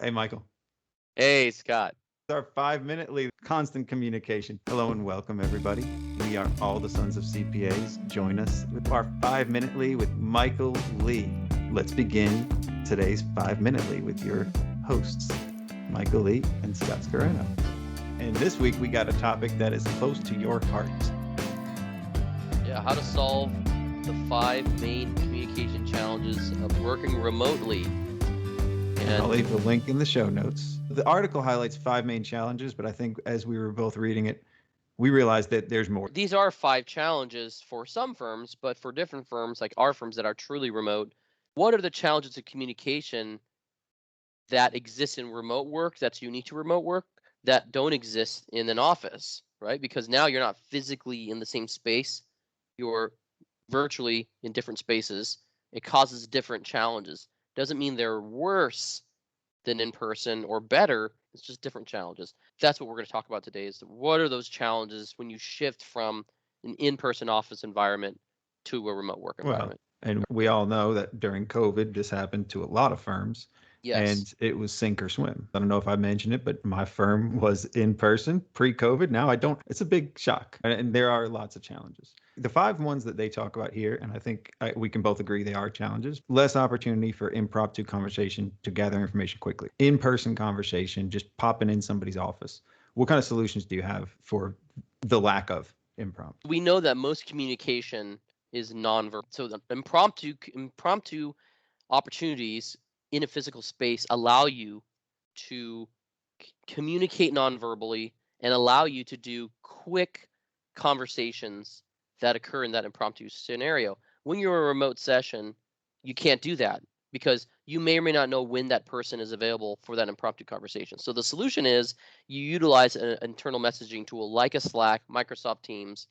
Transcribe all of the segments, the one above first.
Hey, Michael. Hey, Scott. It's our 5-minute lead, constant communication. Hello and welcome, everybody. We are all the Sons of CPAs. Join us with our 5-minute lead with Michael Lee. Let's begin today's 5-minute lead with your hosts, Michael Lee and Scott Scarano. And this week we got a topic that is close to your heart. Yeah, how to solve the 5 main communication challenges of working remotely. And I'll leave the link in the show notes. The article highlights 5 main challenges, but I think as we were both reading it, we realized that there's more. These are 5 challenges for some firms, but for different firms, like our firms that are truly remote, what are the challenges of communication that exist in remote work that's unique to remote work that don't exist in an office, right? Because now you're not physically in the same space, you're virtually in different spaces. It causes different challenges. Doesn't mean they're worse than in person or better. It's just different challenges. That's what we're going to talk about today, is what are those challenges when you shift from an in-person office environment to a remote work environment. And we all know that during COVID, this happened to a lot of firms. Yes. And it was sink or swim. I don't know if I mentioned it, but my firm was in person pre-COVID. Now I don't. It's a big shock. And there are lots of challenges. The 5 ones that they talk about here, and I think we can both agree they are challenges. Less opportunity for impromptu conversation to gather information quickly. In-person conversation, just popping in somebody's office. What kind of solutions do you have for the lack of impromptu? We know that most communication is nonverbal. So the impromptu opportunities in a physical space allow you to communicate nonverbally and allow you to do quick conversations that occur in that impromptu scenario. When you're a remote session, you can't do that because you may or may not know when that person is available for that impromptu conversation. So the solution is you utilize an internal messaging tool like a Slack, Microsoft Teams,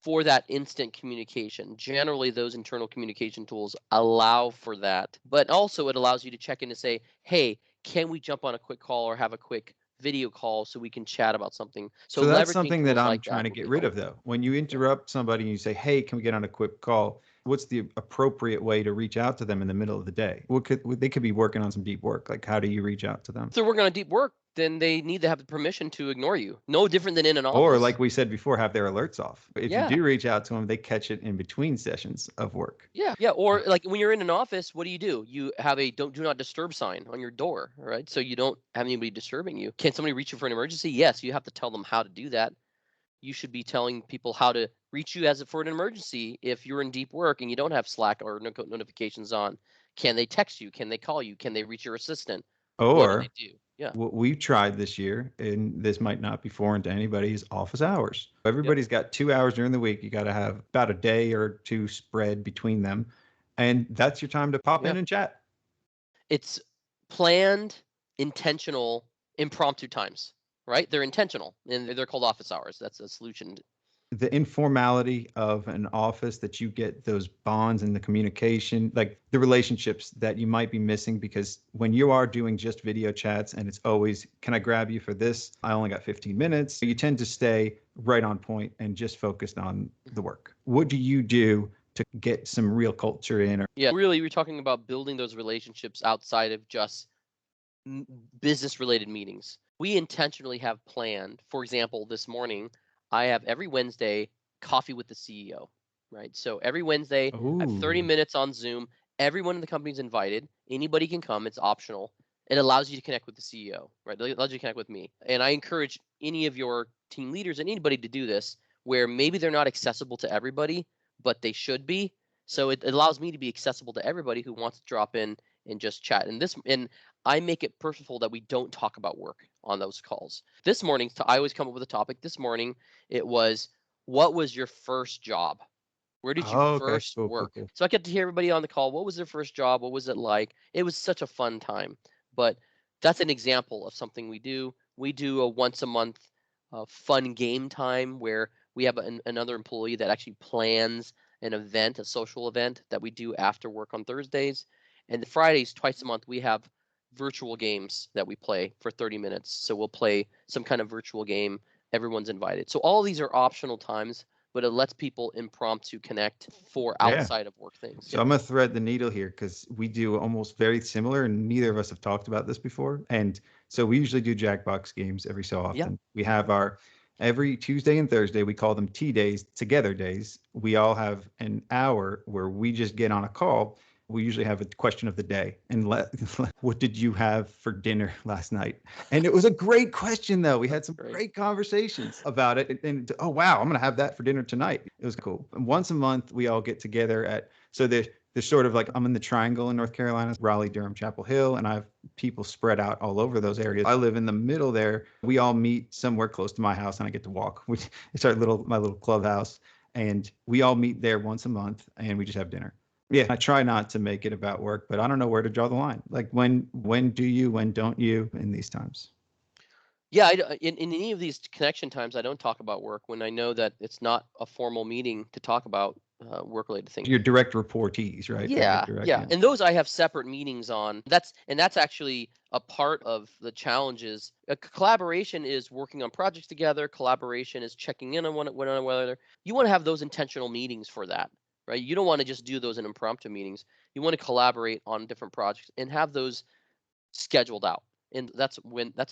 for that instant communication. Generally, those internal communication tools allow for that, but also it allows you to check in to say, hey, can we jump on a quick call or have a quick video call so we can chat about something? So that's something that I'm trying to get rid of, though. When you interrupt somebody and you say, hey, can we get on a quick call? What's the appropriate way to reach out to them in the middle of the day? They could be working on some deep work. Like, how do you reach out to them? If they're working on deep work, then they need to have the permission to ignore you. No different than in an office. Or like we said before, have their alerts off. If you do reach out to them, they catch it in between sessions of work. Yeah. Or like when you're in an office, what do? You have a do not disturb sign on your door, right? So you don't have anybody disturbing you. Can somebody reach you for an emergency? Yes, you have to tell them how to do that. You should be telling people how to reach you for an emergency if you're in deep work and you don't have Slack or notifications on. Can they text you? Can they call you? Can they reach your assistant? Or what do they do? Yeah. What we've tried this year, and this might not be foreign to anybody, is office hours. Everybody's got 2 hours during the week. You got to have about a day or two spread between them. And that's your time to pop in and chat. It's planned, intentional, impromptu times, right? They're intentional and they're called office hours. That's a solution. The informality of an office, that you get those bonds and the communication, like the relationships that you might be missing, because when you are doing just video chats and it's always, can I grab you for this? I only got 15 minutes. You tend to stay right on point and just focused on the work. What do you do to get some real culture in? Yeah, really, we're talking about building those relationships outside of just business related meetings. We intentionally have planned, for example, this morning, I have every Wednesday coffee with the CEO, right? So every Wednesday, I have 30 minutes on Zoom. Everyone in the company is invited. Anybody can come. It's optional. It allows you to connect with the CEO, right? It allows you to connect with me. And I encourage any of your team leaders and anybody to do this, where maybe they're not accessible to everybody, but they should be. So it allows me to be accessible to everybody who wants to drop in and just chat. And I make it purposeful that we don't talk about work on those calls. This morning, I always come up with a topic. This morning, it was, what was your first job? Where did you first work? Cool. So I get to hear everybody on the call. What was their first job? What was it like? It was such a fun time. But that's an example of something we do. We do a once a month fun game time where we have another employee that actually plans an event, a social event that we do after work on Thursdays. And the Fridays, twice a month, we have virtual games that we play for 30 minutes. So we'll play some kind of virtual game. Everyone's invited. So all of these are optional times, but it lets people impromptu connect for Yeah. outside of work things. So I'm going to thread the needle here because we do almost very similar, and neither of us have talked about this before. And so we usually do Jackbox games every so often. Yeah. We have our every Tuesday and Thursday, we call them tea days, together days. We all have an hour where we just get on a call. We usually have a question of the day and what did you have for dinner last night? And it was a great question, though. We had some great conversations about it. And oh, wow, I'm going to have that for dinner tonight. It was cool. And once a month, we all get together so there's sort of like, I'm in the triangle in North Carolina, Raleigh, Durham, Chapel Hill, and I have people spread out all over those areas. I live in the middle there. We all meet somewhere close to my house and I get to walk. It's my little clubhouse, and we all meet there once a month and we just have dinner. Yeah, I try not to make it about work, but I don't know where to draw the line. Like when do you, when don't you in these times? Yeah, in any of these connection times, I don't talk about work when I know that it's not a formal meeting to talk about work-related things. Your direct reportees, right? Yeah, yeah. And those I have separate meetings on. That's actually a part of the challenges. Collaboration is working on projects together. Collaboration is checking in on one another. You want to have those intentional meetings for that, right? You don't want to just do those in impromptu meetings. You want to collaborate on different projects and have those scheduled out. And that's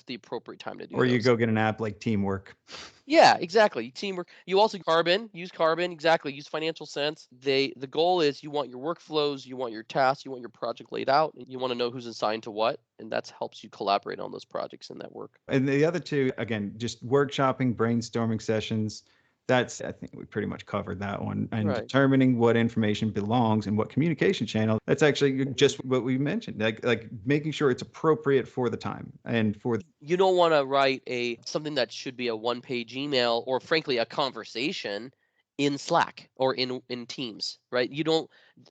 the appropriate time to do. Or you go get an app like Teamwork. Yeah, exactly. Teamwork. You also use Carbon. Exactly. Use Financial Sense. The goal is you want your workflows, you want your tasks, you want your project laid out, and you want to know who's assigned to what, and that helps you collaborate on those projects and that work. And the other two, again, just workshopping, brainstorming sessions. I think we pretty much covered that one. And determining what information belongs in what communication channel. That's actually just what we mentioned, like making sure it's appropriate for the time and for. You don't want to write something that should be a one-page email or frankly a conversation in Slack or in Teams, right?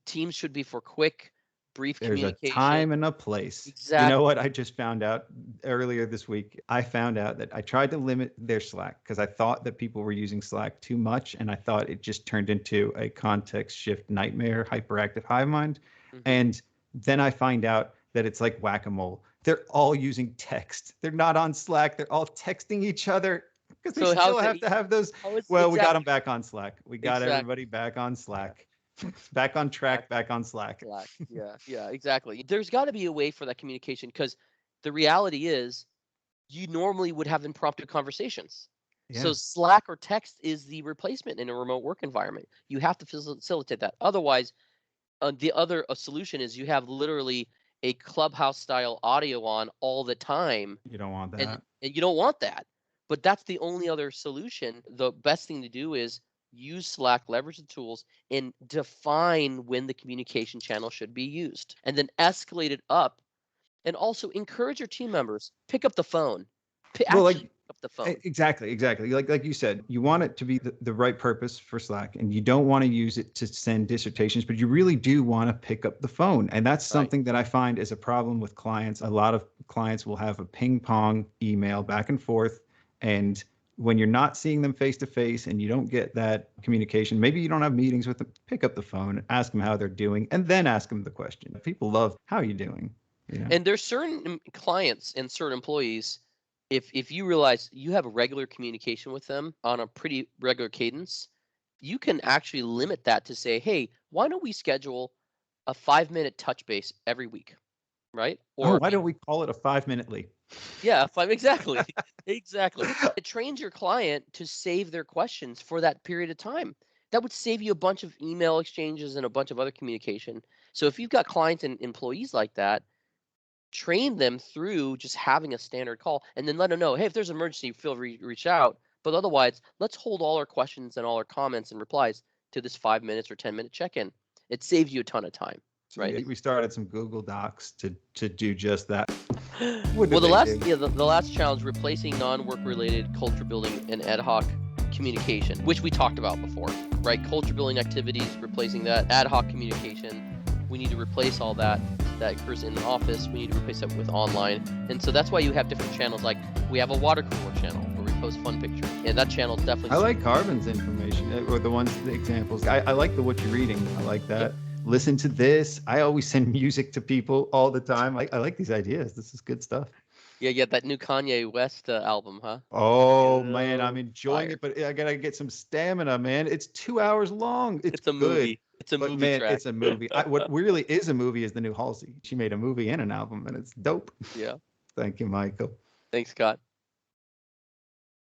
Teams should be for quick, brief communication. There's a time and a place. Exactly. You know what I just found out earlier this week? I found out that I tried to limit their Slack because I thought that people were using Slack too much, and I thought it just turned into a context shift nightmare, hyperactive hive mind. Mm-hmm. And then I find out that it's like whack-a-mole. They're all using text. They're not on Slack. They're all texting each other because they still have to have those. Well, we got them back on Slack. We got everybody back on Slack. Back on track, back on Slack. Yeah, exactly. There's got to be a way for that communication because the reality is you normally would have impromptu conversations. Yeah. So Slack or text is the replacement in a remote work environment. You have to facilitate that. Otherwise, the other solution is you have literally a Clubhouse style audio on all the time. You don't want that. And you don't want that. But that's the only other solution. The best thing to do is use Slack, leverage the tools, and define when the communication channel should be used. And then escalate it up. And also encourage your team members, pick up the phone. Pick up the phone. Exactly. Like you said, you want it to be the right purpose for Slack, and you don't want to use it to send dissertations, but you really do want to pick up the phone. And that's something that I find is a problem with clients. A lot of clients will have a ping pong email back and forth, and when you're not seeing them face to face and you don't get that communication, maybe you don't have meetings with them, pick up the phone, ask them how they're doing, and then ask them the question. People love, how are you doing? You know? And there's certain clients and certain employees, if you realize you have a regular communication with them on a pretty regular cadence, you can actually limit that to say, hey, why don't we schedule a 5-minute touch base every week, right? Or why don't we call it a 5-minute leap? Yeah, exactly. Exactly. It trains your client to save their questions for that period of time. That would save you a bunch of email exchanges and a bunch of other communication. So if you've got clients and employees like that, train them through just having a standard call and then let them know, hey, if there's an emergency, feel free to reach out. But otherwise, let's hold all our questions and all our comments and replies to this 5 minutes or 10-minute check-in. It saves you a ton of time. Right. We started some Google Docs to do just that. Well, the last challenge, replacing non-work related culture building and ad hoc communication, which we talked about before, right? Culture building activities, replacing that. Ad hoc communication, we need to replace all that occurs in the office. We need to replace that with online. And so that's why you have different channels. Like we have a water cooler channel where we post fun pictures, and that channel definitely. I like Carbon's information, or the examples. I like the what you're reading. I like that. Yep. Listen to this. I always send music to people all the time. I like these ideas. This is good stuff. Yeah, yeah, that new Kanye West album, huh? Oh man, I'm Yo, enjoying fire. it, but I gotta get some stamina, man. It's 2 hours long. It's It's a good, movie. It's a but movie man, track. it's a movie. What really is a movie is the new Halsey. She made a movie and an album, and it's dope. Yeah. Thank you, Michael. Thanks, Scott.